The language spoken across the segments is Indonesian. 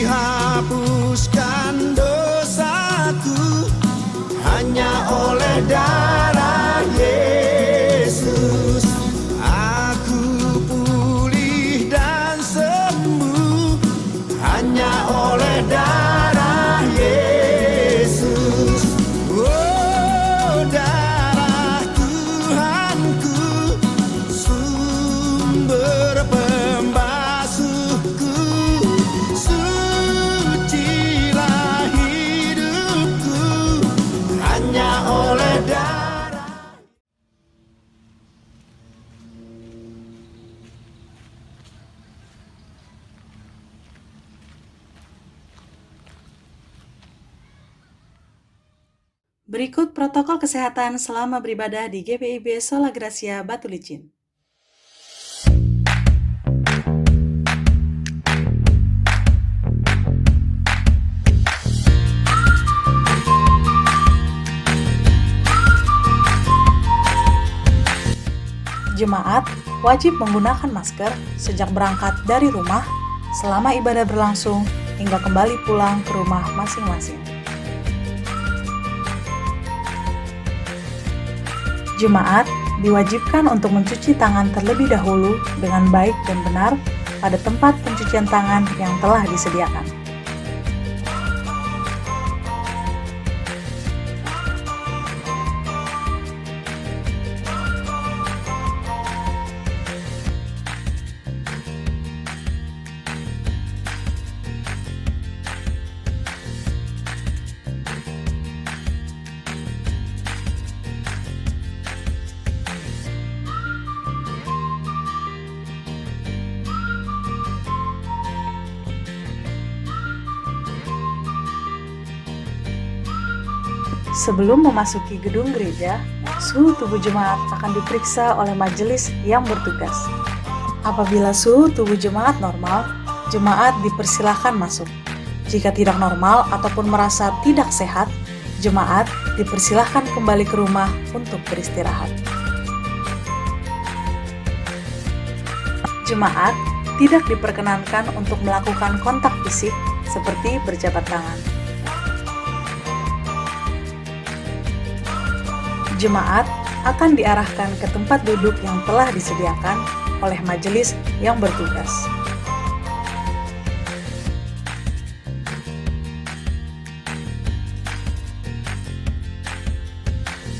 dihapuskan dosaku hanya oleh darah Yesus. Aku pulih dan sembuh hanya oleh darah Yesus. Oh, darah Tuhanku, sumber pembasuhku, sucilah hidupku hanya oleh darah. Berikut protokol kesehatan selama beribadah di GPIB Sola Gracia Batu Licin. Jemaat wajib menggunakan masker sejak berangkat dari rumah, selama ibadah berlangsung, hingga kembali pulang ke rumah masing-masing. Jemaat diwajibkan untuk mencuci tangan terlebih dahulu dengan baik dan benar pada tempat pencucian tangan yang telah disediakan. Sebelum memasuki gedung gereja, suhu tubuh jemaat akan diperiksa oleh majelis yang bertugas. Apabila suhu tubuh jemaat normal, jemaat dipersilahkan masuk. Jika tidak normal ataupun merasa tidak sehat, jemaat dipersilahkan kembali ke rumah untuk beristirahat. Jemaat tidak diperkenankan untuk melakukan kontak fisik seperti berjabat tangan. Jemaat akan diarahkan ke tempat duduk yang telah disediakan oleh majelis yang bertugas.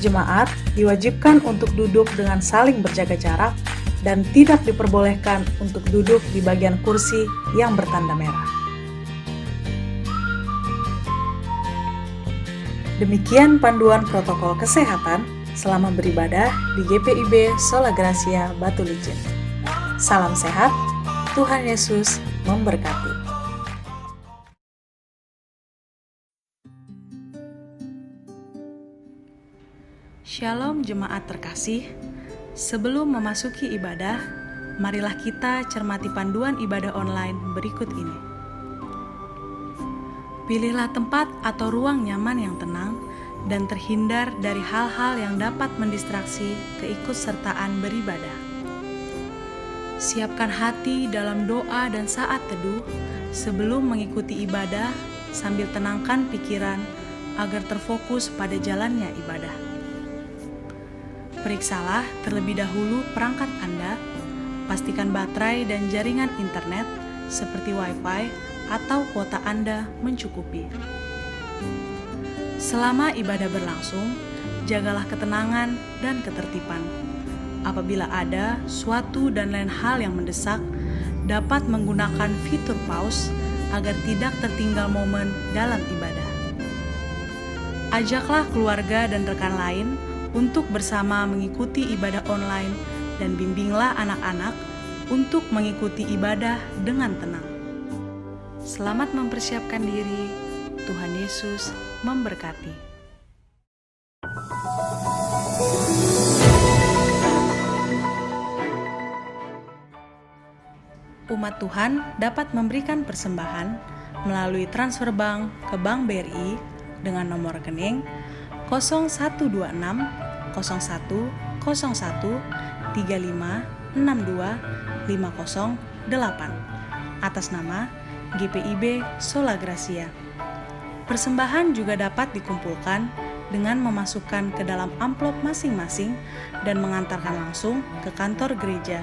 Jemaat diwajibkan untuk duduk dengan saling berjaga jarak dan tidak diperbolehkan untuk duduk di bagian kursi yang bertanda merah. Demikian panduan protokol kesehatan selama beribadah di GPIB Sola Gracia Batu Licin. Salam sehat, Tuhan Yesus memberkati. Shalom jemaat terkasih, sebelum memasuki ibadah, marilah kita cermati panduan ibadah online berikut ini. Pilihlah tempat atau ruang nyaman yang tenang dan terhindar dari hal-hal yang dapat mendistraksi keikutsertaan beribadah. Siapkan hati dalam doa dan saat teduh sebelum mengikuti ibadah sambil tenangkan pikiran agar terfokus pada jalannya ibadah. Periksalah terlebih dahulu perangkat Anda, pastikan baterai dan jaringan internet seperti Wi-Fi atau kuota Anda mencukupi. Selama ibadah berlangsung, jagalah ketenangan dan ketertiban. Apabila ada suatu dan lain hal yang mendesak, dapat menggunakan fitur pause agar tidak tertinggal momen dalam ibadah. Ajaklah keluarga dan rekan lain untuk bersama mengikuti ibadah online dan bimbinglah anak-anak untuk mengikuti ibadah dengan tenang. Selamat mempersiapkan diri. Tuhan Yesus memberkati. Umat Tuhan dapat memberikan persembahan melalui transfer bank ke Bank BRI dengan nomor rekening 0126 01 01 35 62 508 atas nama GPIB Sola Gracia. Persembahan juga dapat dikumpulkan dengan memasukkan ke dalam amplop masing-masing dan mengantarkan langsung ke kantor gereja,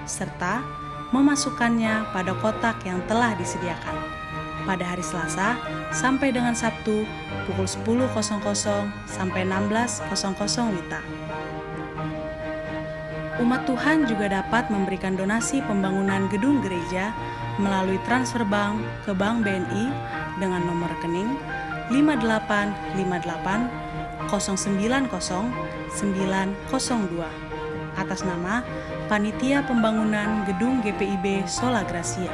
serta memasukkannya pada kotak yang telah disediakan pada hari Selasa sampai dengan Sabtu pukul 10.00 sampai 16.00 WITA. Umat Tuhan juga dapat memberikan donasi pembangunan gedung gereja melalui transfer bank ke Bank BNI dengan nomor rekening 5858 090 902 atas nama Panitia Pembangunan Gedung GPIB Sola Gracia.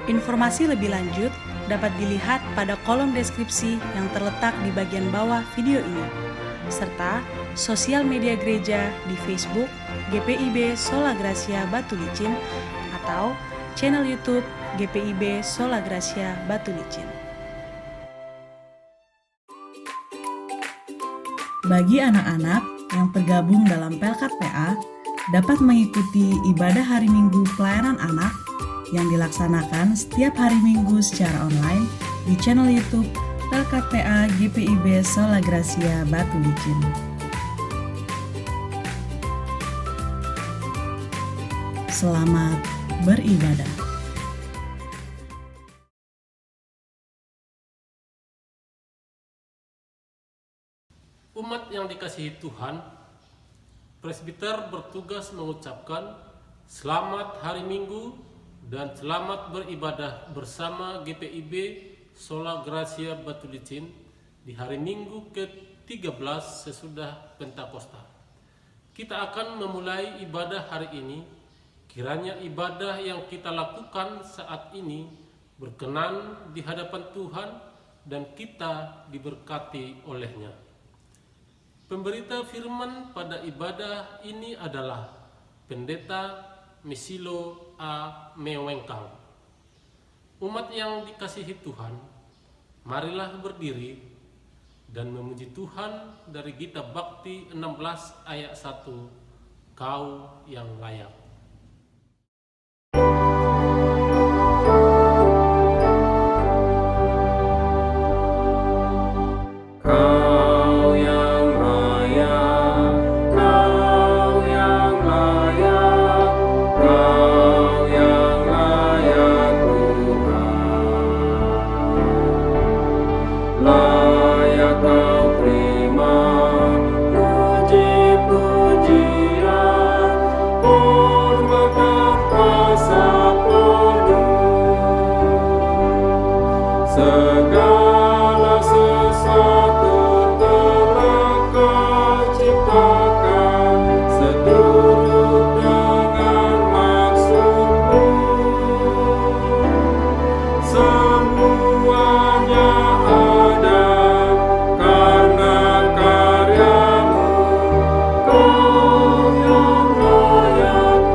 Informasi lebih lanjut dapat dilihat pada kolom deskripsi yang terletak di bagian bawah video ini, serta sosial media gereja di Facebook GPIB Sola Gracia Batu Licin atau channel YouTube GPIB Sola Gracia Batu Licin. Bagi anak-anak yang tergabung dalam Pelkat PA dapat mengikuti ibadah hari Minggu pelayanan anak yang dilaksanakan setiap hari Minggu secara online di channel YouTube Pelkat PA GPIB Sola Gracia Batu Licin. Selamat beribadah. Umat yang dikasihi Tuhan, presbiter bertugas mengucapkan selamat hari Minggu dan selamat beribadah bersama GPIB Sola Gracia Batu Licin di hari Minggu ke-13 sesudah Pentakosta. Kita akan memulai ibadah hari ini. Kiranya ibadah yang kita lakukan saat ini berkenan di hadapan Tuhan dan kita diberkati olehnya. Pemberita firman pada ibadah ini adalah Pendeta Misilo A. Mewengkang. Umat yang dikasihi Tuhan, marilah berdiri dan memuji Tuhan dari Gita Bakti 16 ayat 1, Kau yang layak. Segala sesuatu telah Kau ciptakan seturut dengan maksud-Mu. Semuanya ada karena karya-Mu. Kau yang layak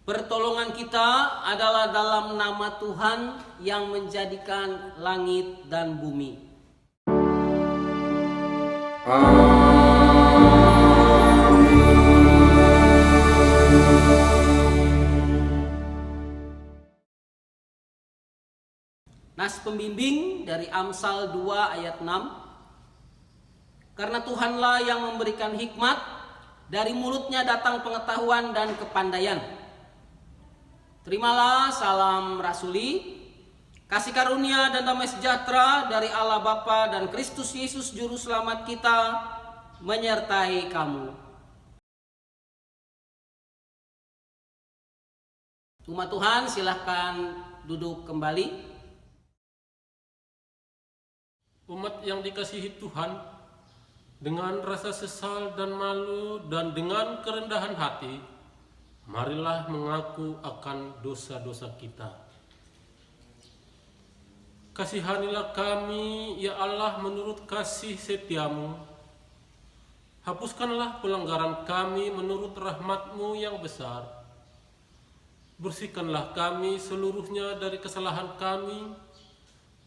Pertolongan kita adalah dalam nama Tuhan yang menjadikan langit dan bumi. Nas pembimbing dari Amsal 2 ayat 6. Karena Tuhanlah yang memberikan hikmat, dari mulutnya datang pengetahuan dan kepandaian. Terimalah salam rasuli, kasih karunia dan damai sejahtera dari Allah Bapa dan Kristus Yesus Juru Selamat kita menyertai kamu. Umat Tuhan, silahkan duduk kembali. Umat yang dikasihi Tuhan, dengan rasa sesal dan malu dan dengan kerendahan hati, marilah mengaku akan dosa-dosa kita. Kasihanilah kami, ya Allah, menurut kasih setia-Mu. Hapuskanlah pelanggaran kami menurut rahmat-Mu yang besar. Bersihkanlah kami seluruhnya dari kesalahan kami,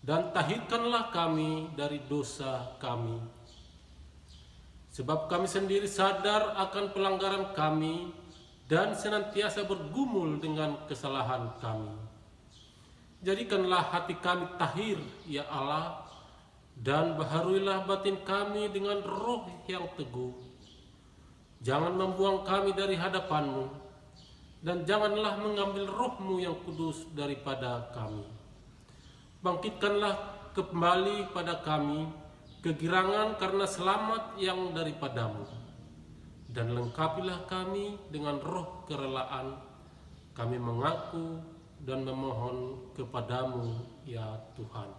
dan tahirkanlah kami dari dosa kami. sebab kami sendiri sadar akan pelanggaran kami dan senantiasa bergumul dengan kesalahan kami. Jadikanlah hati kami tahir, ya Allah, dan baharuilah batin kami dengan roh yang teguh. Jangan membuang kami dari hadapan-Mu, dan janganlah mengambil roh-Mu yang kudus daripada kami. Bangkitkanlah kembali pada kami kegirangan karena selamat yang daripada-Mu, dan lengkapilah kami dengan roh kerelaan. Kami mengaku dan memohon kepada-Mu, ya Tuhan.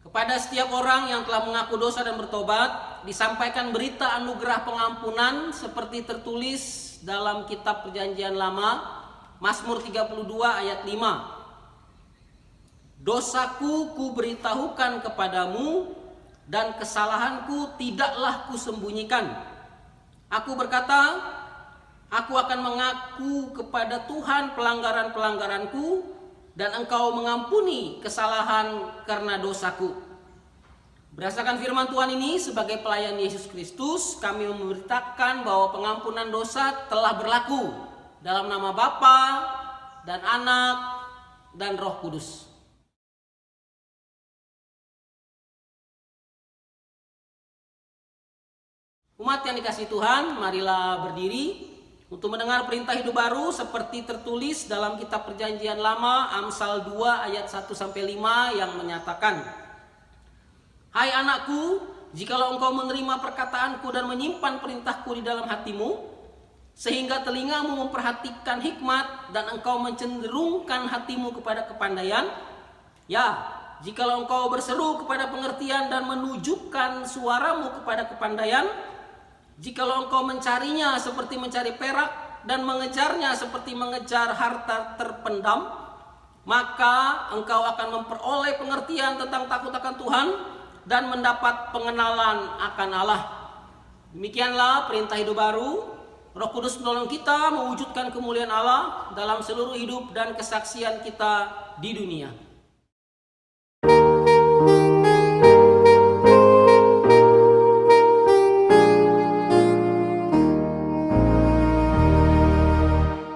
Kepada setiap orang yang telah mengaku dosa dan bertobat, disampaikan berita anugerah pengampunan seperti tertulis dalam kitab Perjanjian Lama, Mazmur 32 ayat 5. Dosaku kuberitahukan kepadamu, dan kesalahanku tidaklah kusembunyikan. Aku berkata, aku akan mengaku kepada Tuhan pelanggaran-pelanggaranku, dan Engkau mengampuni kesalahan karena dosaku. Berdasarkan firman Tuhan ini, sebagai pelayan Yesus Kristus, kami memberitakan bahwa pengampunan dosa telah berlaku dalam nama Bapa dan Anak dan Roh Kudus. Umat yang dikasihi Tuhan, marilah berdiri untuk mendengar perintah hidup baru seperti tertulis dalam kitab Perjanjian Lama, Amsal 2 ayat 1-5 yang menyatakan, hai anakku, jikalau engkau menerima perkataanku dan menyimpan perintahku di dalam hatimu, sehingga telingamu memperhatikan hikmat dan engkau mencenderungkan hatimu kepada kepandaian, ya, jikalau engkau berseru kepada pengertian dan menunjukkan suaramu kepada kepandaian, jikalau engkau mencarinya seperti mencari perak dan mengejarnya seperti mengejar harta terpendam, maka engkau akan memperoleh pengertian tentang takut akan Tuhan dan mendapat pengenalan akan Allah. Demikianlah perintah hidup baru. Roh Kudus menolong kita mewujudkan kemuliaan Allah dalam seluruh hidup dan kesaksian kita di dunia.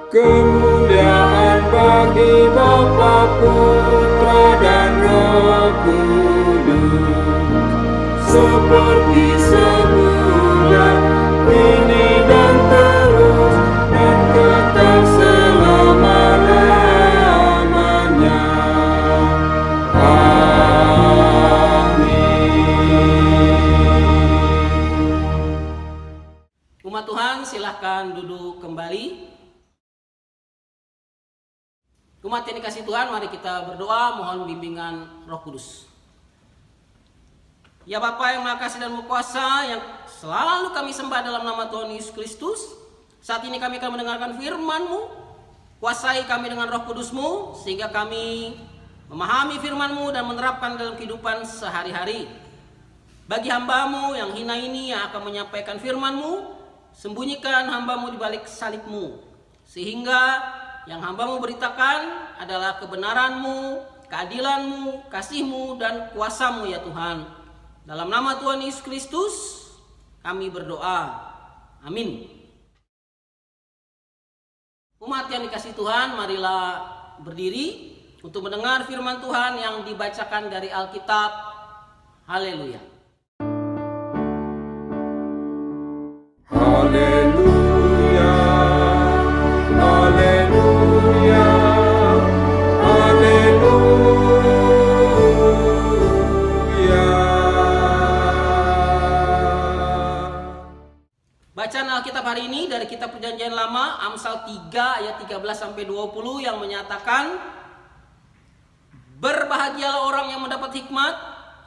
Kemuliaan bagi Bapa, Putra dan Roh Kudus, seperti semula, kini dan terus, dan kekal selama-lamanya. Amin. Umat Tuhan, silahkan duduk kembali. Umat yang dikasihi Tuhan, mari kita berdoa mohon bimbingan Roh Kudus. Ya Bapa yang Maha Kasih dan Maha Kuasa, yang selalu kami sembah dalam nama Tuhan Yesus Kristus, saat ini kami akan mendengarkan firman-Mu. Kuasai kami dengan Roh Kudus-Mu, sehingga kami memahami firman-Mu dan menerapkan dalam kehidupan sehari-hari. Bagi hamba-Mu yang hina ini yang akan menyampaikan firman-Mu, sembunyikan hamba-Mu di balik salib-Mu, sehingga yang hamba-Mu beritakan adalah kebenaran-Mu, keadilan-Mu, kasih-Mu, dan kuasa-Mu ya Tuhan. Dalam nama Tuhan Yesus Kristus kami berdoa. Amin. Umat yang dikasihi Tuhan, marilah berdiri untuk mendengar firman Tuhan yang dibacakan dari Alkitab. Haleluya. Haleluya, haleluya, haleluya. Bacaan Alkitab hari ini dari kitab Perjanjian Lama, Amsal 3 ayat 13-20 yang menyatakan, berbahagialah orang yang mendapat hikmat,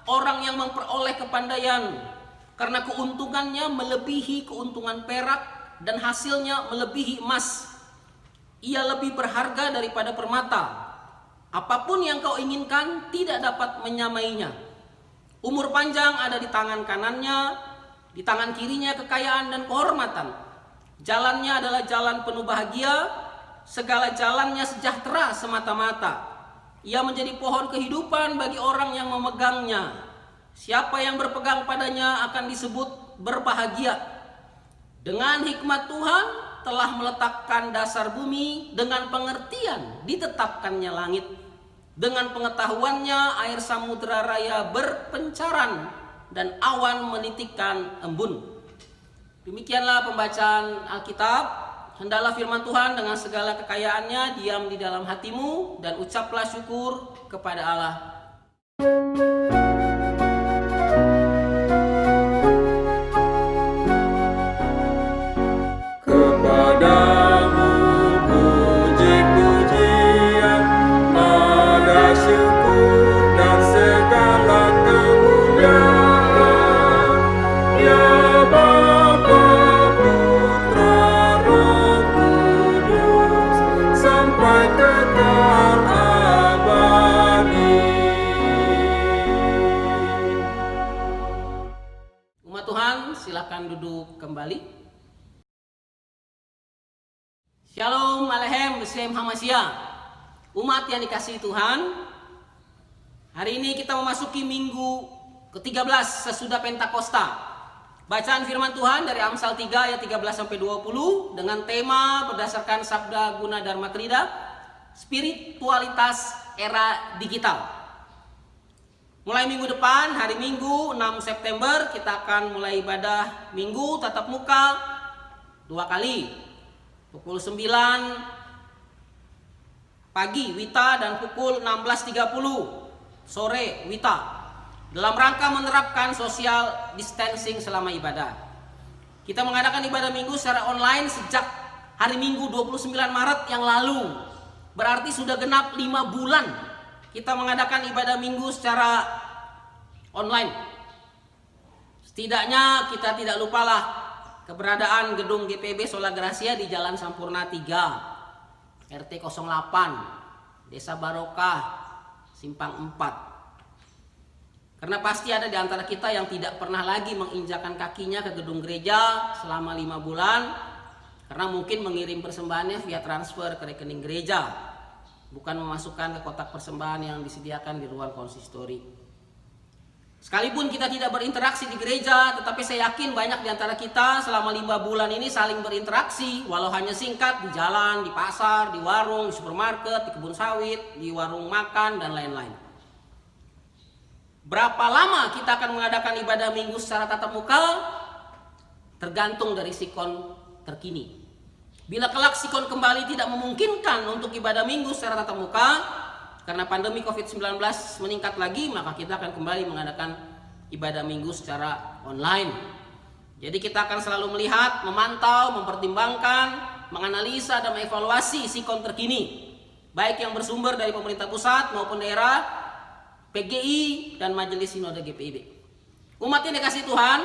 orang yang memperoleh kepandaian, karena keuntungannya melebihi keuntungan perak dan hasilnya melebihi emas. Ia lebih berharga daripada permata. Apapun yang kau inginkan tidak dapat menyamainya. Umur panjang ada di tangan kanannya, di tangan kirinya kekayaan dan kehormatan. Jalannya adalah jalan penuh bahagia, segala jalannya sejahtera semata-mata. Ia menjadi pohon kehidupan bagi orang yang memegangnya. Siapa yang berpegang padanya akan disebut berbahagia. Dengan hikmat Tuhan telah meletakkan dasar bumi, dengan pengertian ditetapkannya langit. Dengan pengetahuannya air samudera raya berpencaran dan awan menitikkan embun. Demikianlah pembacaan Alkitab. Hendaklah firman Tuhan dengan segala kekayaannya diam di dalam hatimu, dan ucaplah syukur kepada Allah. Kepadamu puji-pujian, nada syukur dan segala kemuliaan. Ya Bapa, Putra, Roh Kudus, sampai kekal abadi. Umat Tuhan, silakan duduk kembali. Shalom Aleichem B'Shem Hamashiach. Umat yang dikasihi Tuhan, hari ini kita memasuki minggu ke-13 sesudah Pentakosta. Bacaan firman Tuhan dari Amsal 3 ayat 13-20 dengan tema berdasarkan Sabda Guna Dharma Trida, spiritualitas era digital. Mulai minggu depan, hari Minggu 6 September, kita akan mulai ibadah Minggu tatap muka 2 kali. Pukul 9 pagi Wita dan pukul 16.30 sore Wita, dalam rangka menerapkan social distancing selama ibadah. Kita mengadakan ibadah Minggu secara online sejak hari Minggu 29 Maret yang lalu. Berarti sudah genap 5 bulan kita mengadakan ibadah Minggu secara online. Setidaknya kita tidak lupalah keberadaan gedung GPB Sola Gracia di Jalan Sampurna 3, RT 08, Desa Barokah, Simpang 4. Karena pasti ada di antara kita yang tidak pernah lagi menginjakan kakinya ke gedung gereja selama 5 bulan, karena mungkin mengirim persembahannya via transfer ke rekening gereja, bukan memasukkan ke kotak persembahan yang disediakan di ruang konsistori. Sekalipun kita tidak berinteraksi di gereja, tetapi saya yakin banyak di antara kita selama 5 bulan ini saling berinteraksi, walau hanya singkat, di jalan, di pasar, di warung, di supermarket, di kebun sawit, di warung makan, dan lain-lain. Berapa lama kita akan mengadakan ibadah Minggu secara tatap muka? Tergantung dari sikon terkini. Bila kelak sikon kembali tidak memungkinkan untuk ibadah Minggu secara tatap muka, karena pandemi COVID-19 meningkat lagi, maka kita akan kembali mengadakan ibadah Minggu secara online. Jadi kita akan selalu melihat, memantau, mempertimbangkan, menganalisa dan mengevaluasi sikon terkini, baik yang bersumber dari pemerintah pusat maupun daerah, PGI, dan Majelis Sinode GPIB. Umat yang dikasihi Tuhan,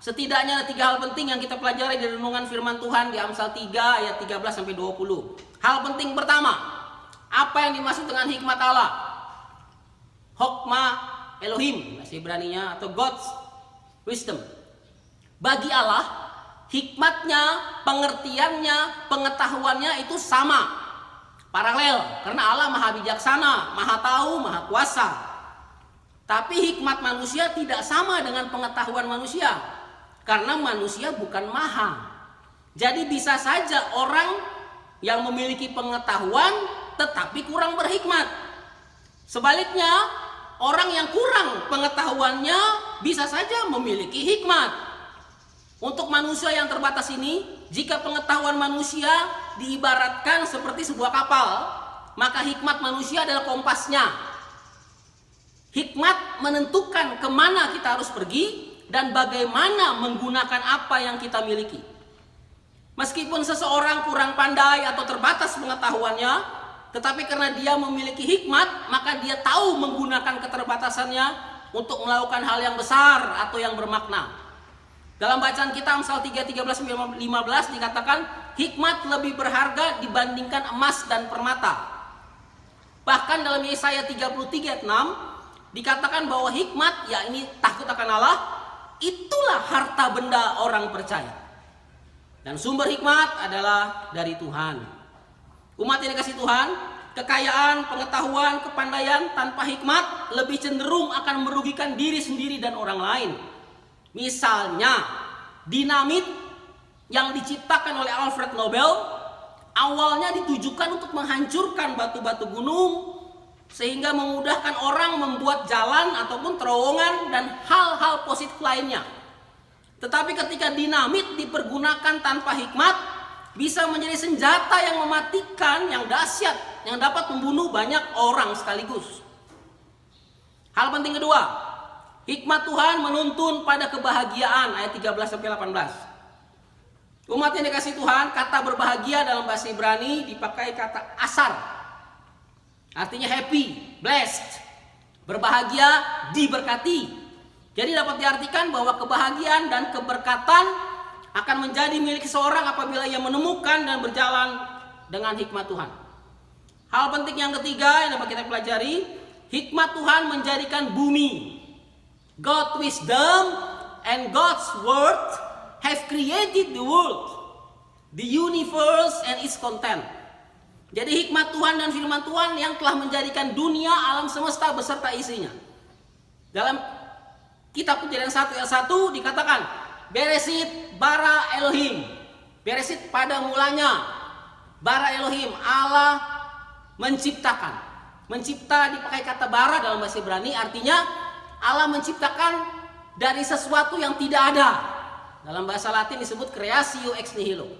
setidaknya ada 3 hal penting yang kita pelajari dari renungan firman Tuhan di Amsal 3 ayat 13-20. Hal penting pertama, apa yang dimaksud dengan hikmat Allah? Hokma Elohim, bahasa Ibraninya, atau God's wisdom. Bagi Allah, hikmatnya, pengertiannya, pengetahuannya itu sama, paralel, karena Allah maha bijaksana, maha tahu, maha kuasa. Tapi hikmat manusia tidak sama dengan pengetahuan manusia, karena manusia bukan maha. Jadi bisa saja orang yang memiliki pengetahuan tetapi kurang berhikmat. Sebaliknya, orang yang kurang pengetahuannya bisa saja memiliki hikmat. Untuk manusia yang terbatas ini, jika pengetahuan manusia diibaratkan seperti sebuah kapal, maka hikmat manusia adalah kompasnya. Hikmat menentukan kemana kita harus pergi dan bagaimana menggunakan apa yang kita miliki. Meskipun seseorang kurang pandai atau terbatas pengetahuannya, tetapi karena dia memiliki hikmat, maka dia tahu menggunakan keterbatasannya untuk melakukan hal yang besar atau yang bermakna. Dalam bacaan kita Amsal 3, 13-15 dikatakan, hikmat lebih berharga dibandingkan emas dan permata. Bahkan dalam Yesaya 33 ayat 6 dikatakan bahwa hikmat, ya ini takut akan Allah, itulah harta benda orang percaya. Dan sumber hikmat adalah dari Tuhan. Umat yang dikasihi Tuhan, kekayaan, pengetahuan, kepandaian tanpa hikmat lebih cenderung akan merugikan diri sendiri dan orang lain. Misalnya, dinamit yang diciptakan oleh Alfred Nobel awalnya ditujukan untuk menghancurkan batu-batu gunung sehingga memudahkan orang membuat jalan ataupun terowongan dan hal-hal positif lainnya. Tetapi ketika dinamit dipergunakan tanpa hikmat, bisa menjadi senjata yang mematikan, yang dahsyat, yang dapat membunuh banyak orang sekaligus. Hal penting kedua, hikmat Tuhan menuntun pada kebahagiaan, ayat 13-18. Umat yang dikasihi Tuhan, kata berbahagia dalam bahasa Ibrani dipakai kata asar. Artinya happy, blessed. Berbahagia, diberkati. Jadi dapat diartikan bahwa kebahagiaan dan keberkatan akan menjadi milik seseorang apabila ia menemukan dan berjalan dengan hikmat Tuhan. Hal penting yang ketiga yang dapat kita pelajari, hikmat Tuhan menjadikan bumi. God's wisdom and God's word have created the world, the universe and its content. Jadi hikmat Tuhan dan firman Tuhan yang telah menjadikan dunia, alam semesta beserta isinya. Dalam Kitab Kejadian 1 ayat 1 dikatakan, Beresit bara Elohim. Beresit pada mulanya. Bara Elohim, Allah menciptakan. Mencipta dipakai kata bara dalam bahasa Ibrani, artinya Allah menciptakan dari sesuatu yang tidak ada. Dalam bahasa Latin disebut creatio ex nihilo.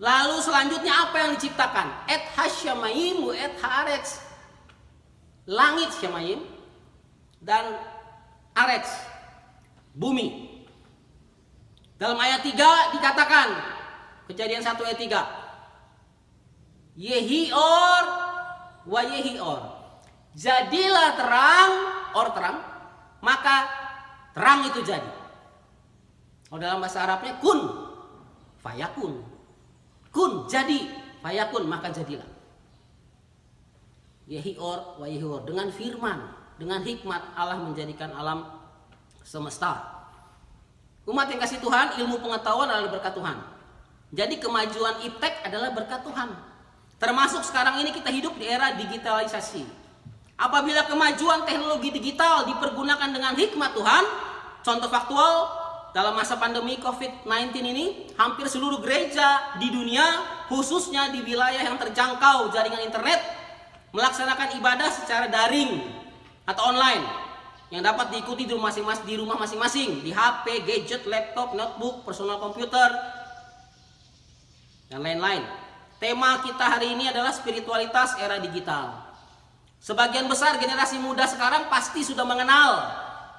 Lalu selanjutnya apa yang diciptakan? Et hasyamayim wa et haaretz. Langit syamayim dan aretz, bumi. Dalam ayat 3 dikatakan, Kejadian 1 ayat 3, Yehior wa Yehior. Jadilah terang, or terang, maka terang itu jadi. Kalau dalam bahasa Arabnya kun, fayakun. Kun, jadi, fayakun, maka jadilah. Yehior wa Yehior, dengan firman, dengan hikmat Allah menjadikan alam semesta. Umat yang kasih Tuhan, ilmu pengetahuan adalah berkat Tuhan. Jadi kemajuan iptek adalah berkat Tuhan. Termasuk sekarang ini kita hidup di era digitalisasi. Apabila kemajuan teknologi digital dipergunakan dengan hikmat Tuhan, contoh faktual, dalam masa pandemi COVID-19 ini, hampir seluruh gereja di dunia, khususnya di wilayah yang terjangkau jaringan internet, melaksanakan ibadah secara daring atau online yang dapat diikuti di rumah masing-masing, di HP, gadget, laptop, notebook, personal komputer, dan lain-lain. Tema kita hari ini adalah spiritualitas era digital. Sebagian besar generasi muda sekarang pasti sudah mengenal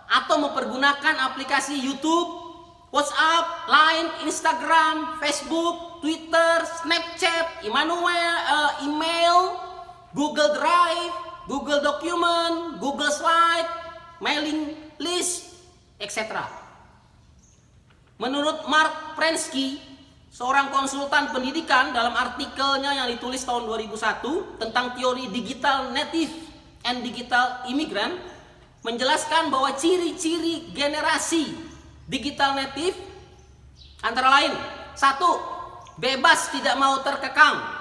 atau mempergunakan aplikasi YouTube, WhatsApp, Line, Instagram, Facebook, Twitter, Snapchat, email, Google Drive, Google Document, Google Slide, mailing list, etc. Menurut Mark Prensky, seorang konsultan pendidikan, dalam artikelnya yang ditulis tahun 2001 tentang teori digital native and digital immigrant, menjelaskan bahwa ciri-ciri generasi digital native antara lain, 1, bebas, tidak mau terkekang.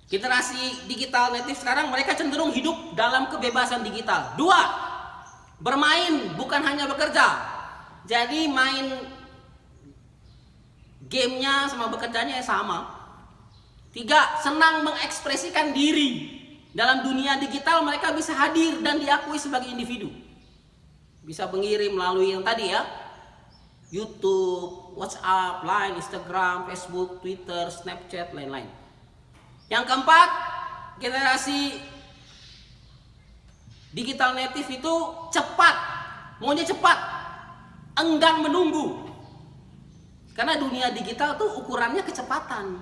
Generasi digital native sekarang mereka cenderung hidup dalam kebebasan digital. 2, bermain bukan hanya bekerja. Jadi main gamenya sama bekerjanya sama. 3, senang mengekspresikan diri. Dalam dunia digital mereka bisa hadir dan diakui sebagai individu. Bisa mengirim melalui yang tadi ya, YouTube, WhatsApp, Line, Instagram, Facebook, Twitter, Snapchat, lain-lain. Yang keempat, generasi digital native itu cepat, maunya cepat, enggan menunggu. Karena dunia digital tuh ukurannya kecepatan.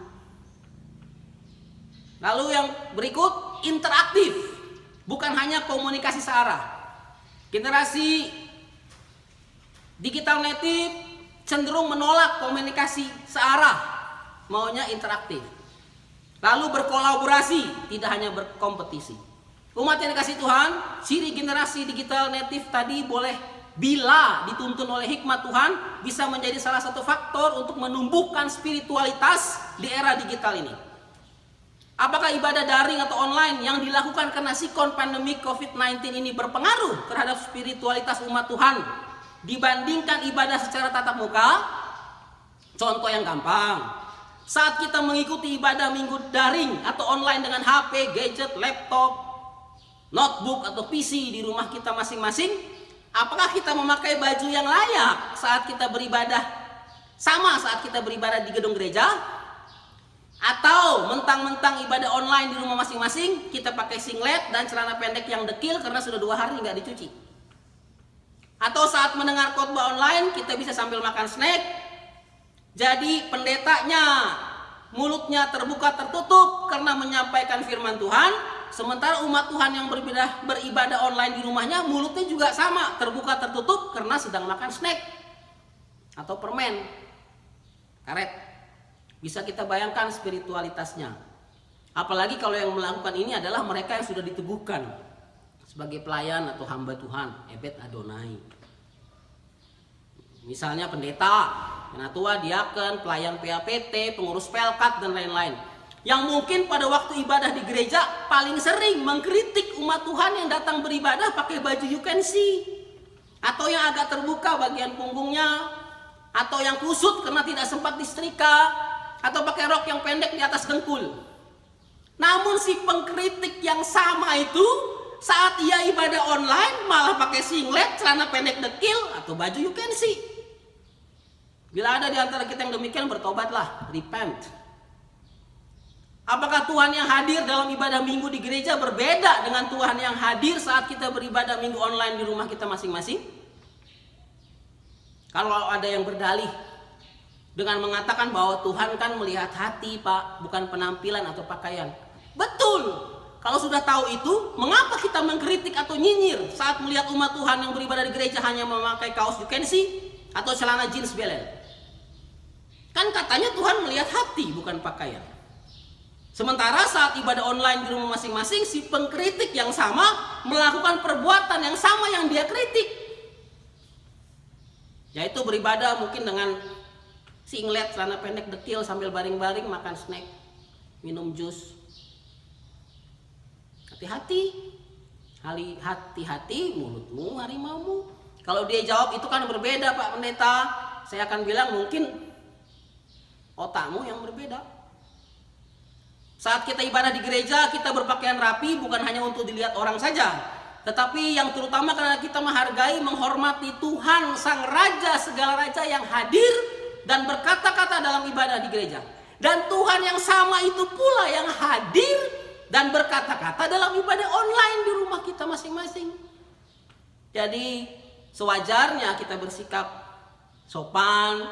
Lalu yang berikut, interaktif, bukan hanya komunikasi searah. Generasi digital native cenderung menolak komunikasi searah, maunya interaktif. Lalu berkolaborasi, tidak hanya berkompetisi. Umat yang dikasihi Tuhan, ciri generasi digital native tadi boleh, bila dituntun oleh hikmat Tuhan, bisa menjadi salah satu faktor untuk menumbuhkan spiritualitas di era digital ini. Apakah ibadah daring atau online yang dilakukan karena sikon pandemi COVID-19 ini berpengaruh terhadap spiritualitas umat Tuhan dibandingkan ibadah secara tatap muka? Contoh yang gampang, saat kita mengikuti ibadah minggu daring atau online dengan HP, gadget, laptop, notebook atau PC di rumah kita masing-masing, apakah kita memakai baju yang layak saat kita beribadah sama saat kita beribadah di gedung gereja? Atau mentang-mentang ibadah online di rumah masing-masing kita pakai singlet dan celana pendek yang dekil karena sudah 2 hari nggak dicuci? Atau saat mendengar khotbah online kita bisa sambil makan snack, jadi pendetanya mulutnya terbuka tertutup karena menyampaikan firman Tuhan, sementara umat Tuhan yang beribadah online di rumahnya mulutnya juga sama terbuka tertutup karena sedang makan snack atau permen karet. Bisa kita bayangkan spiritualitasnya. Apalagi kalau yang melakukan ini adalah mereka yang sudah diteguhkan sebagai pelayan atau hamba Tuhan, Ebed Adonai. Misalnya pendeta, penatua, diaken, pelayan PAPT, pengurus pelkat dan lain-lain. Yang mungkin pada waktu ibadah di gereja paling sering mengkritik umat Tuhan yang datang beribadah pakai baju you can see, atau yang agak terbuka bagian punggungnya, atau yang kusut karena tidak sempat disetrika, atau pakai rok yang pendek di atas dengkul. Namun si pengkritik yang sama itu saat ia ibadah online malah pakai singlet, celana pendek dekil, atau baju you can see. Bila ada di antara kita yang demikian, bertobatlah, repent. Apakah Tuhan yang hadir dalam ibadah minggu di gereja berbeda dengan Tuhan yang hadir saat kita beribadah minggu online di rumah kita masing-masing? Kalau ada yang berdalih dengan mengatakan bahwa Tuhan kan melihat hati, Pak, bukan penampilan atau pakaian. Betul. Kalau sudah tahu itu, mengapa kita mengkritik atau nyinyir saat melihat umat Tuhan yang beribadah di gereja hanya memakai kaos you can see atau celana jeans belel? Kan katanya Tuhan melihat hati, bukan pakaian. Sementara saat ibadah online di rumah masing-masing, si pengkritik yang sama melakukan perbuatan yang sama yang dia kritik, yaitu beribadah mungkin dengan singlet, celana pendek dekil sambil baring-baring makan snack, minum jus. Hati-hati, hati-hati mulutmu harimaumu. Kalau dia jawab itu kan berbeda Pak Pendeta, saya akan bilang mungkin otakmu yang berbeda. Saat kita ibadah di gereja, kita berpakaian rapi bukan hanya untuk dilihat orang saja, tetapi yang terutama karena kita menghargai, menghormati Tuhan Sang Raja, segala raja yang hadir dan berkata-kata dalam ibadah di gereja. Dan Tuhan yang sama itu pula yang hadir dan berkata-kata dalam ibadah online di rumah kita masing-masing. Jadi sewajarnya kita bersikap sopan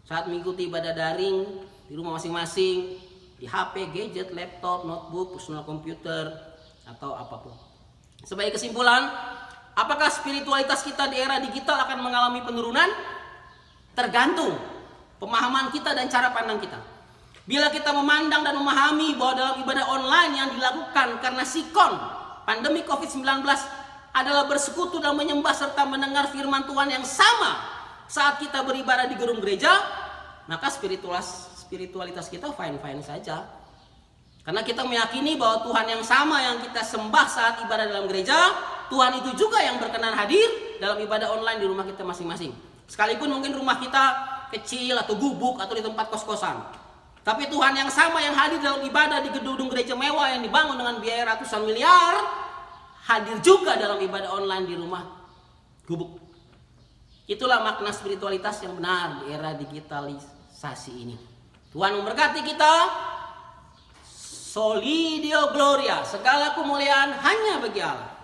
saat mengikuti ibadah daring di rumah masing-masing, di HP, gadget, laptop, notebook, personal computer, atau apapun. Sebagai kesimpulan, apakah spiritualitas kita di era digital akan mengalami penurunan? Tergantung pemahaman kita dan cara pandang kita. Bila kita memandang dan memahami bahwa dalam ibadah online yang dilakukan karena sikon pandemi COVID-19 adalah bersekutu dan menyembah serta mendengar firman Tuhan yang sama saat kita beribadah di gedung gereja, maka spiritualitas kita fine-fine saja. Karena kita meyakini bahwa Tuhan yang sama yang kita sembah saat ibadah dalam gereja, Tuhan itu juga yang berkenan hadir dalam ibadah online di rumah kita masing-masing. Sekalipun mungkin rumah kita kecil atau gubuk atau di tempat kos-kosan, tapi Tuhan yang sama yang hadir dalam ibadah di gedung gereja mewah yang dibangun dengan biaya ratusan miliar, hadir juga dalam ibadah online di rumah gubuk. Itulah makna spiritualitas yang benar di era digitalisasi ini. Tuhan memberkati kita. Soli Deo Gloria, segala kemuliaan hanya bagi Allah.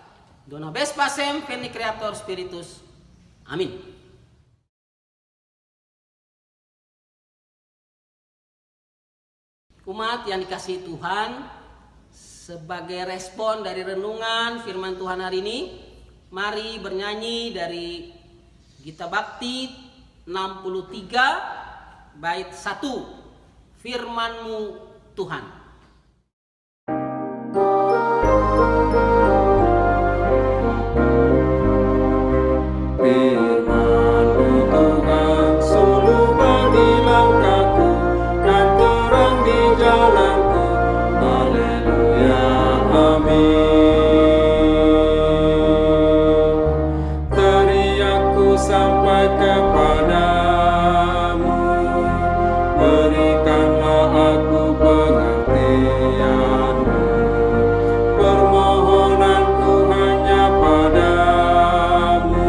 Dona Bespasem, Veni Creator Spiritus. Amin. Umat yang dikasihi Tuhan, sebagai respon dari renungan firman Tuhan hari ini, mari bernyanyi dari Gita Bakti 63 bait 1, Firman-Mu Tuhan. Firman-Mu Tuhan, suluh bagi langkahku dan terang di jalanku. kepadamu. Berikanlah aku pengertianmu. Permohonanku hanya padamu.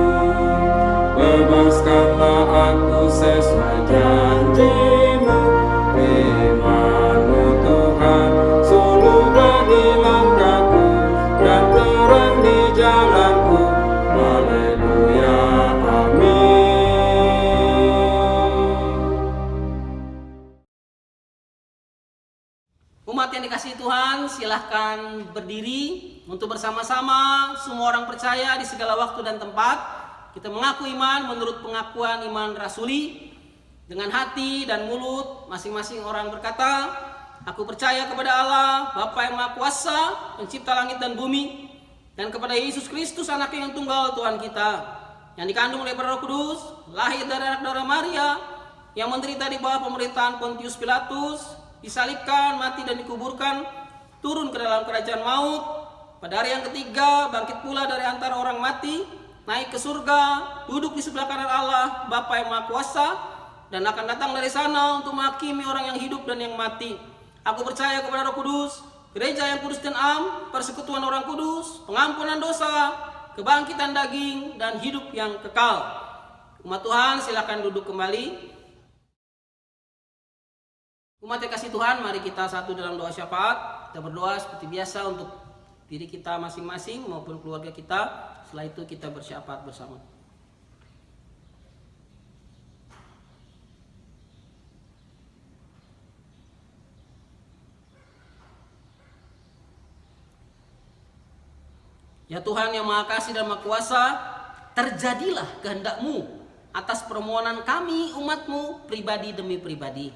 Bebaskanlah aku sesuai janjimu. Firman-Mu Tuhan, suluh bagi langkahku dan terang di jalanku. Haleluya, amin. Umat yang dikasihi Tuhan, silahkan berdiri untuk bersama-sama semua orang percaya di segala waktu dan tempat. Kita mengaku iman menurut pengakuan iman rasuli. Dengan hati dan mulut masing-masing orang berkata, aku percaya kepada Allah, Bapa yang Maha Kuasa, pencipta langit dan bumi, dan kepada Yesus Kristus, anak yang tunggal Tuhan kita, yang dikandung oleh Roh Kudus, lahir dari anak darah Maria, yang menderita di bawah pemerintahan Pontius Pilatus, disalibkan, mati dan dikuburkan, turun ke dalam kerajaan maut, pada hari yang ketiga bangkit pula dari antara orang mati, naik ke surga, duduk di sebelah kanan Allah, Bapa yang Maha Kuasa, dan akan datang dari sana untuk menghakimi orang yang hidup dan yang mati. Aku percaya kepada Roh Kudus, gereja yang kudus dan am, persekutuan orang kudus, pengampunan dosa, kebangkitan daging, dan hidup yang kekal. Umat Tuhan, silakan duduk kembali. Umat yang kasih Tuhan, mari kita satu dalam doa syafaat. Kita berdoa seperti biasa untuk diri kita masing-masing maupun keluarga kita. Setelah itu kita bersyafaat bersama. Ya Tuhan yang Maha Kasih dan Maha Kuasa, terjadilah kehendak-Mu atas permohonan kami umat-Mu pribadi demi pribadi.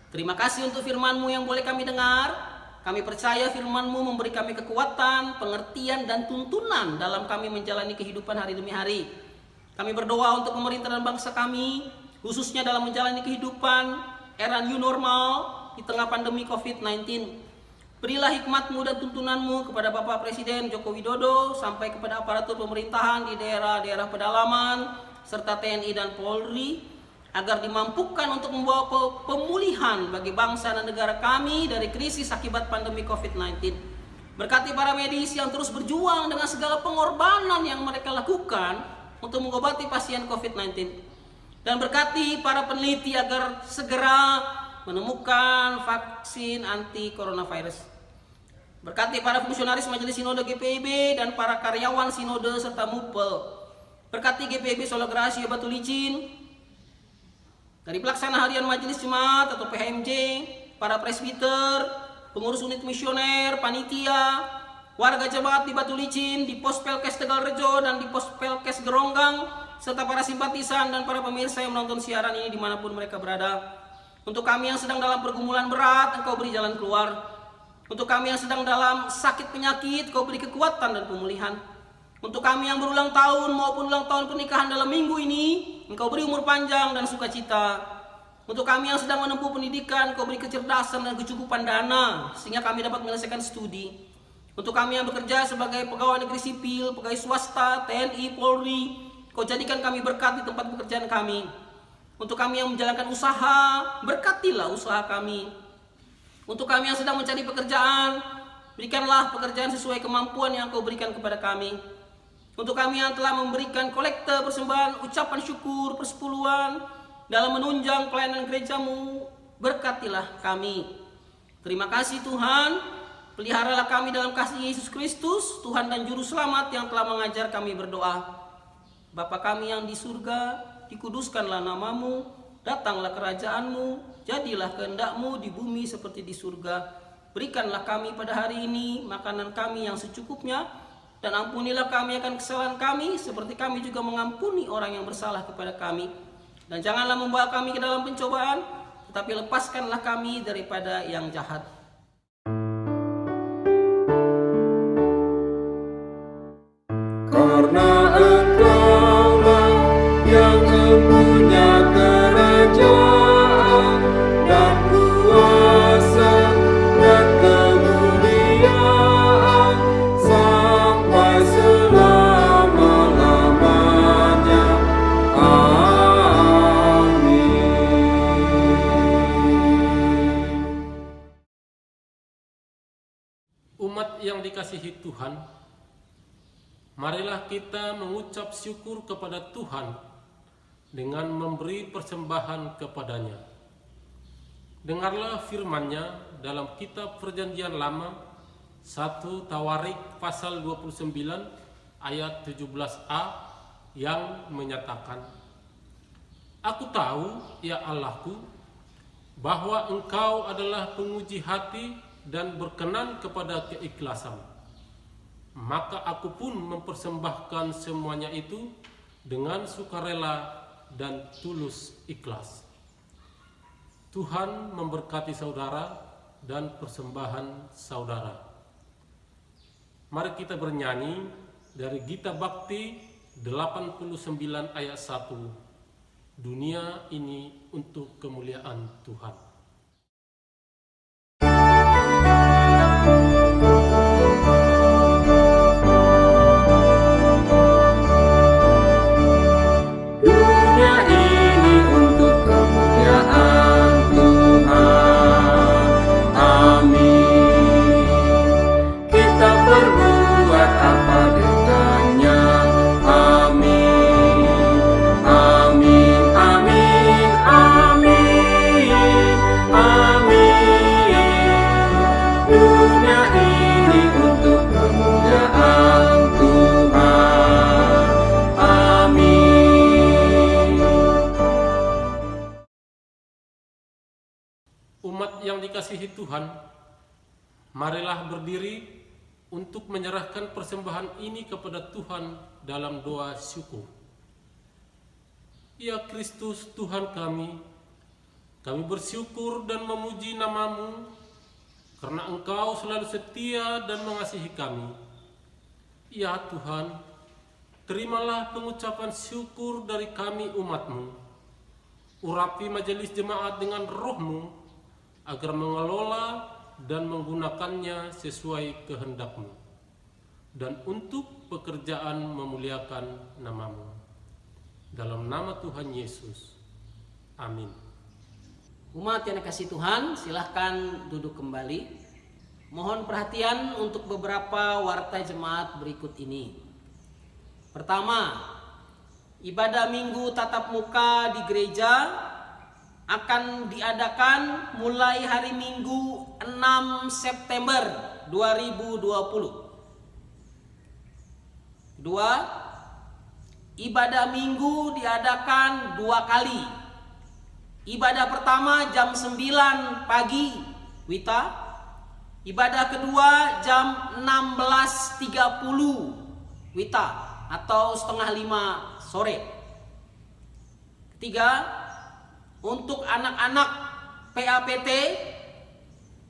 Terima kasih untuk firman-Mu yang boleh kami dengar. Kami percaya firman-Mu memberi kami kekuatan, pengertian, dan tuntunan dalam kami menjalani kehidupan hari demi hari. Kami berdoa untuk pemerintah dan bangsa kami, khususnya dalam menjalani kehidupan era new normal di tengah pandemi COVID-19. Berilah hikmat-Mu dan tuntunan-Mu kepada Bapak Presiden Joko Widodo sampai kepada aparatur pemerintahan di daerah-daerah pedalaman serta TNI dan Polri agar dimampukan untuk membawa pemulihan bagi bangsa dan negara kami dari krisis akibat pandemi COVID-19. Berkati para medis yang terus berjuang dengan segala pengorbanan yang mereka lakukan untuk mengobati pasien COVID-19. Dan berkati para peneliti agar segera menemukan vaksin anti coronavirus. Berkati para fungsionaris Majelis Sinode GPIB dan para karyawan Sinode serta MUPEL. Berkati GPIB Solo Grasio Batu Licin, dari pelaksana harian Majelis Jemaat atau PHMJ, para presbiter, pengurus unit misioner, panitia, warga jemaat di Batu Licin, di Pos Pelkes Tegalrejo dan di Pos Pelkes Geronggang, serta para simpatisan dan para pemirsa yang menonton siaran ini dimanapun mereka berada. Untuk kami yang sedang dalam pergumulan berat, Engkau beri jalan keluar. Untuk kami yang sedang dalam sakit penyakit, Kau beri kekuatan dan pemulihan. Untuk kami yang berulang tahun maupun ulang tahun pernikahan dalam minggu ini, Engkau beri umur panjang dan sukacita. Untuk kami yang sedang menempuh pendidikan, Kau beri kecerdasan dan kecukupan dana, sehingga kami dapat menyelesaikan studi. Untuk kami yang bekerja sebagai pegawai negeri sipil, pegawai swasta, TNI, Polri, Kau jadikan kami berkat di tempat pekerjaan kami. Untuk kami yang menjalankan usaha, berkatilah usaha kami. Untuk kami yang sedang mencari pekerjaan, berikanlah pekerjaan sesuai kemampuan yang Kau berikan kepada kami. Untuk kami yang telah memberikan kolekte persembahan, ucapan syukur, persepuluhan dalam menunjang pelayanan gereja-Mu, berkatilah kami. Terima kasih Tuhan, peliharalah kami dalam kasih Yesus Kristus, Tuhan dan Juru Selamat yang telah mengajar kami berdoa. Bapa kami yang di surga, dikuduskanlah nama-Mu, datanglah kerajaan-Mu, jadilah kehendak-Mu di bumi seperti di surga. Berikanlah kami pada hari ini makanan kami yang secukupnya, dan ampunilah kami akan kesalahan kami, seperti kami juga mengampuni orang yang bersalah kepada kami. Dan janganlah membawa kami ke dalam pencobaan, tetapi lepaskanlah kami daripada yang jahat. Karena Engkaulah yang mempunyai kerajaan dan kuasa dan kemuliaan sampai selama-lamanya. Amin. dikasihi Tuhan, marilah kita mengucap syukur kepada Tuhan dengan memberi persembahan kepadanya. Dengarlah firman-Nya dalam kitab Perjanjian Lama 1 Tawarik pasal 29 ayat 17a yang menyatakan, Aku tahu, ya Allahku, bahwa Engkau adalah penguji hati dan berkenan kepada keikhlasan. Maka aku pun mempersembahkan semuanya itu dengan sukarela dan tulus ikhlas. Tuhan memberkati saudara dan persembahan saudara. Mari kita bernyanyi dari Gita Bakti 89 ayat 1. Dunia ini untuk kemuliaan Tuhan. Dunia ini untuk kemuliaan Tuhan. Amin. Kita berbuat apa dengannya? Amin. Amin. Amin. Amin. Amin. Dunia ini untuk kemuliaan Tuhan. Amin. Umat yang dikasihi Tuhan, marilah berdiri untuk menyerahkan persembahan ini kepada Tuhan dalam doa syukur. Ya Kristus Tuhan kami bersyukur dan memuji nama-Mu karena Engkau selalu setia dan mengasihi kami. Ya Tuhan, terimalah pengucapan syukur dari kami umat-Mu. Urapi majelis jemaat dengan roh-Mu agar mengelola dan menggunakannya sesuai kehendak-Mu dan untuk pekerjaan memuliakan nama-Mu. Dalam nama Tuhan Yesus. Amin. Umat yang dikasihi Tuhan, silahkan duduk kembali. Mohon perhatian untuk beberapa warta jemaat berikut ini. Pertama, ibadah minggu tatap muka di gereja akan diadakan mulai hari Minggu 6 September 2020. Kedua, ibadah minggu diadakan 2 kali. Ibadah pertama jam 9 pagi Wita. Ibadah kedua jam 16.30 Wita atau setengah 5 sore. Ketiga, untuk anak-anak PAPT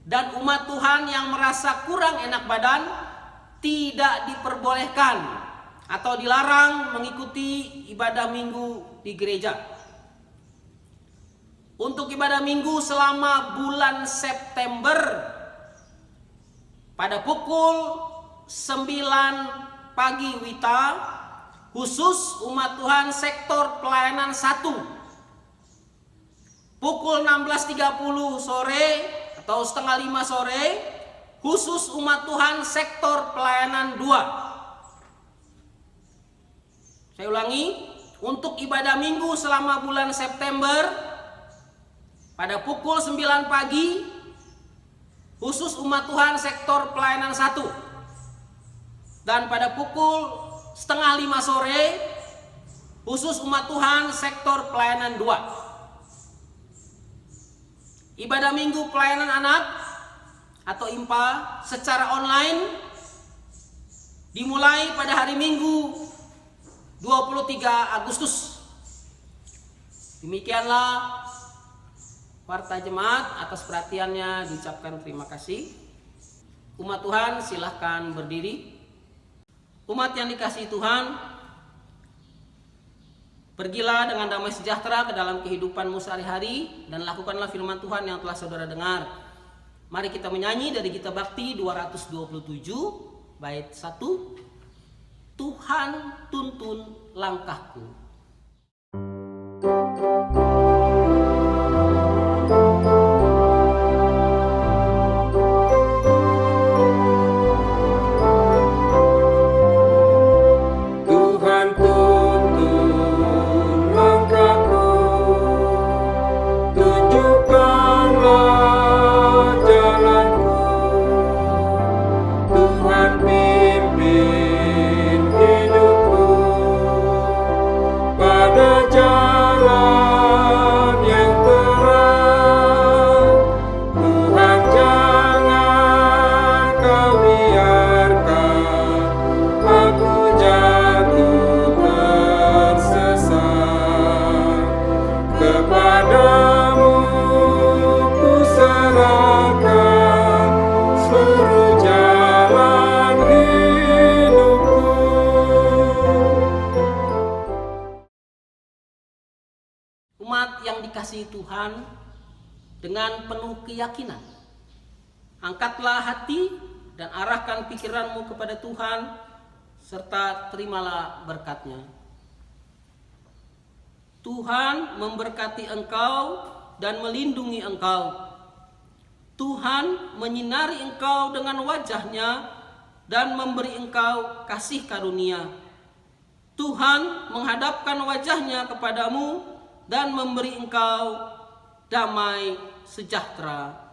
dan umat Tuhan yang merasa kurang enak badan tidak diperbolehkan atau dilarang mengikuti ibadah minggu di gereja. Untuk ibadah minggu selama bulan September pada pukul 9 pagi Wita, khusus umat Tuhan sektor pelayanan 1. Pukul 16.30 sore atau setengah 5 sore, khusus umat Tuhan sektor pelayanan 2. Saya ulangi, untuk ibadah minggu selama bulan September pada pukul 9 pagi, khusus umat Tuhan sektor pelayanan 1. Dan pada pukul setengah 5 sore, khusus umat Tuhan sektor pelayanan 2. Ibadah minggu pelayanan anak atau IMPA secara online dimulai pada hari Minggu 23 Agustus. Demikianlah warta jemaat, atas perhatiannya diucapkan terima kasih. Umat Tuhan silahkan berdiri. Umat yang dikasihi Tuhan, pergilah dengan damai sejahtera ke dalam kehidupanmu sehari-hari dan lakukanlah firman Tuhan yang telah saudara dengar. Mari kita menyanyi dari Gita Bakti 227 bait 1. Tuhan tuntun langkahku. Umat yang dikasihi Tuhan, dengan penuh keyakinan, angkatlah hati dan arahkan pikiranmu kepada Tuhan, serta terimalah berkat-Nya. Tuhan memberkati engkau dan melindungi engkau. Tuhan menyinari engkau dengan wajah-Nya dan memberi engkau kasih karunia. Tuhan menghadapkan wajah-Nya kepadamu dan memberi engkau damai sejahtera.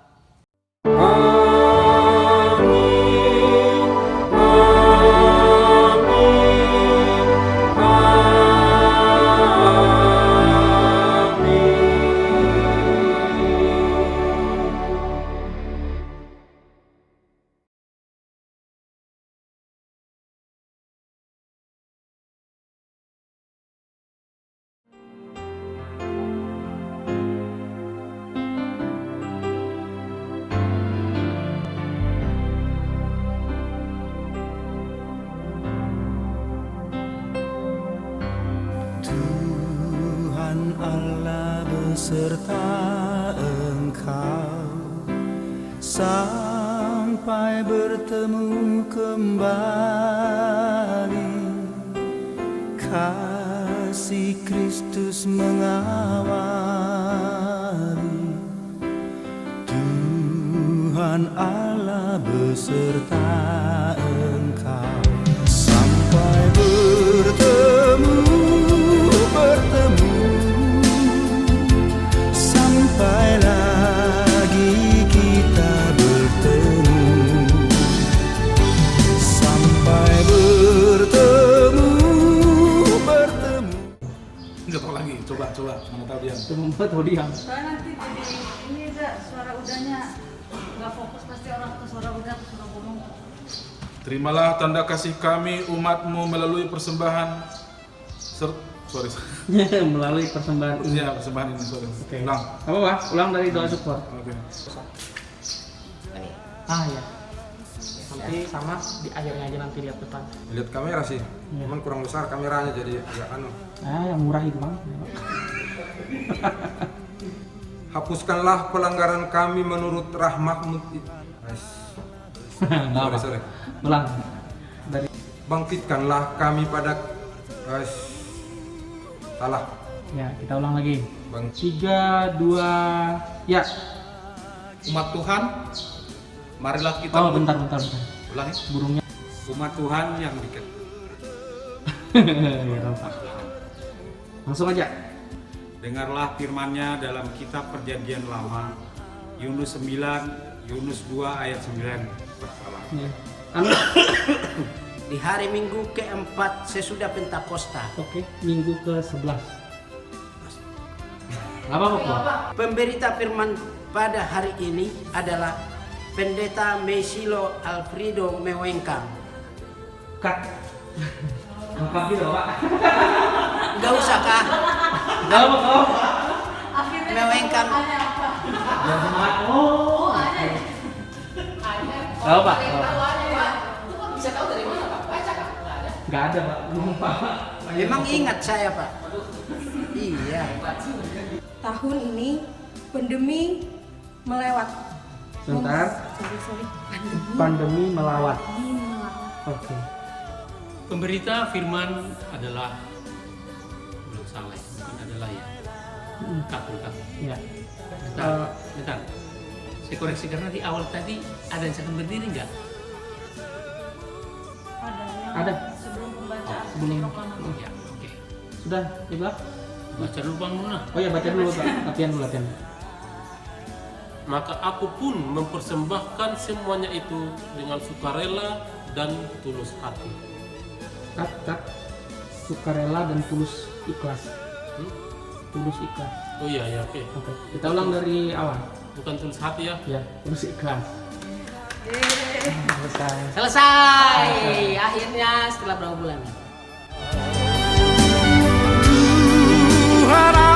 Tuhan Allah beserta engkau sampai bertemu kembali. Kasih Kristus mengawali. Tuhan Allah beserta engkau sampai bertemu sampai lagi kita bertemu, sampai bertemu. Enggak tahu lagi, coba mana tahu dia. Membuat diam. Soalnya nanti jadi ini suara udahnya nggak fokus, pasti orang ke suara udah ke suara gunung. Terimalah tanda kasih kami umatmu melalui persembahan Melalui persembahan ini. Iya, persembahan ini, sorry. Oke. Ulang. Apa Pak? Ulang dari doa syukur. Oke. Ya. Nanti sama di akhirnya aja, nanti lihat depan. Lihat kamera sih, Iya. cuman kurang besar kameranya jadi agak anu. Yang murah itu Bang. Hapuskanlah pelanggaran kami menurut rahmat-Mu. Sorry. Ulang. Dari Bangkitkanlah kami pada salah. ya, kita ulang lagi. Bang. 3, 2, ya. Umat Tuhan, marilah kita Bentar. ulangi. Burungnya. Umat Tuhan yang dikasih. Ya, Pak. Langsung aja. Dengarlah firman-Nya dalam kitab Perjanjian Lama, Yunus 9, Yunus 2 ayat 9. Bersalah. Ya. Di hari Minggu keempat sesudah Pentakosta, Oke, minggu ke-11. Apa Pak? pemberita firman pada hari ini adalah Pendeta Mesilo Alfredo Mewengkang. Kak. Lengkap gitu Pak. Gak usah kah? Gak apa. Mewengkang. Jangan semangat. Gak apa. Bisa tahu dari mana Pak? Baca Pak? Gak ada Pak. Lupa. Memang ingat saya Pak. Iya. Tahun ini pandemi melewat. Sebentar. Sorry. Pandemi melawat. Oke. Pemberita firman adalah, belum salah, bukan adalah ya. Lengkap. Ya. Bentar. Saya koreksi karena di awal tadi ada yang sedang berdiri nggak? Ada. Sebelum pembacaan Sebelum. Ya, oke. Sudah, Iqbal? Baca dulu Bang Nuna. Oh ya, baca dulu Pak. Latihan. Maka aku pun mempersembahkan semuanya itu dengan sukarela dan tulus hati. Kat. Sukarela dan tulus ikhlas. Tulus ikhlas. Oh iya, oke. Oke. Kita ulang dari awal. Bukan tulus hati ya. Ya, tulus ikhlas. Selesai. Akhirnya setelah berapa bulan? Tuhan